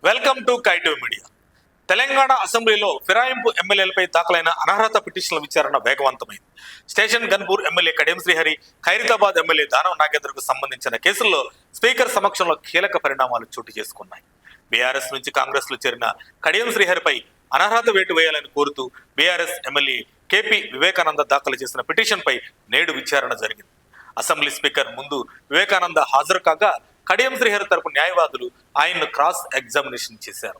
Welcome to కైటివ్ media. Telangana అసెంబ్లీలో ఫిరాయింపు ఎమ్మెల్యేలపై దాఖలైన అనర్హత పిటిషన్ల విచారణ వేగవంతమైంది. Station Ghanpur MLA Kadiyam Srihari, Khairatabad MLA Danam నాగేంద్రకు సంబంధించిన కేసుల్లో స్పీకర్ సమక్షంలో కీలక పరిణామాలు చోటు చేసుకున్నాయి. బీఆర్ఎస్ నుంచి కాంగ్రెస్ లో చేరిన కడియం శ్రీహరిపై అనర్హత వేటు వేయాలని కోరుతూ బీఆర్ఎస్ ఎమ్మెల్యే కేపీ వివేకానంద దాఖలు చేసిన పిటిషన్పై నేడు విచారణ జరిగింది. అసెంబ్లీ స్పీకర్ ముందు వివేకానంద హాజరు కాగా కడియం శ్రీహరి తరపు న్యాయవాదులు ఆయన్ను క్రాస్ ఎగ్జామినేషన్ చేశారు.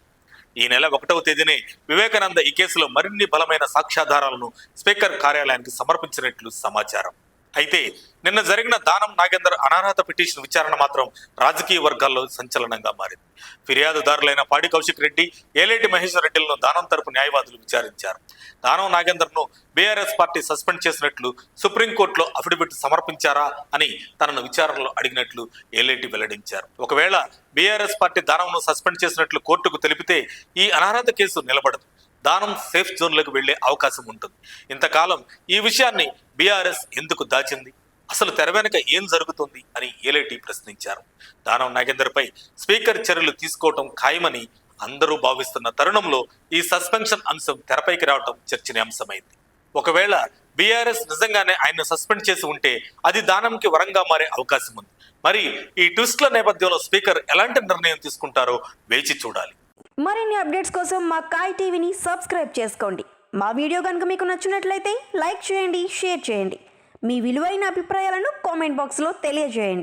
ఈ నెల 1వ తేదీనే వివేకానంద ఈ కేసులో మరిన్ని బలమైన సాక్ష్యాధారాలను స్పీకర్ కార్యాలయానికి సమర్పించినట్లు సమాచారం. అయితే నిన్న జరిగిన దానం నాగేందర్ అనర్హత పిటిషన్ విచారణ మాత్రం రాజకీయ వర్గాల్లో సంచలనంగా మారింది. ఫిర్యాదుదారులైన పాడి కౌశిక్ రెడ్డి, ఏలేటి మహేశ్వర్ రెడ్డిలను దానం తరపు న్యాయవాదులు విచారించారు. దానం నాగేందర్ను బీఆర్ఎస్ పార్టీ సస్పెండ్ చేసినట్లు సుప్రీంకోర్టులో అఫిడవిట్ సమర్పించారా అని తనను విచారణలో అడిగినట్లు ఏలేటి వెల్లడించారు. ఒకవేళ బీఆర్ఎస్ పార్టీ దానంను సస్పెండ్ చేసినట్లు కోర్టుకు తెలిపితే ఈ అనర్హత కేసు నిలబడదు. దానం సేఫ్ జోన్లోకి వెళ్లే అవకాశం ఉంటుంది. ఇంతకాలం ఈ విషయాన్ని బీఆర్ఎస్ ఎందుకు దాచింది? అసలు తెర వెనుక ఏం జరుగుతుంది అని ఏలేటి ప్రశ్నించారు. దానం నాగేందర్పై స్పీకర్ చర్యలు తీసుకోవటం ఖాయమని అందరూ భావిస్తున్న తరుణంలో ఈ సస్పెన్షన్ అంశం తెరపైకి రావటం చర్చనీయాంశమైంది. ఒకవేళ బీఆర్ఎస్ నిజంగానే ఆయన సస్పెండ్ చేసి ఉంటే అది దానంకి వరంగా మారే అవకాశం ఉంది. మరి ఈ ట్విస్ట్ల నేపథ్యంలో స్పీకర్ ఎలాంటి నిర్ణయం తీసుకుంటారో వేచి చూడాలి. మరిన్ని అప్డేట్స్ కోసం మా కాయ్ టీవీని సబ్స్క్రైబ్ చేసుకోండి. మా వీడియో కనుక మీకు నచ్చినట్లయితే లైక్ చేయండి, షేర్ చేయండి. మీ విలువైన అభిప్రాయాలను కామెంట్ బాక్స్లో తెలియజేయండి.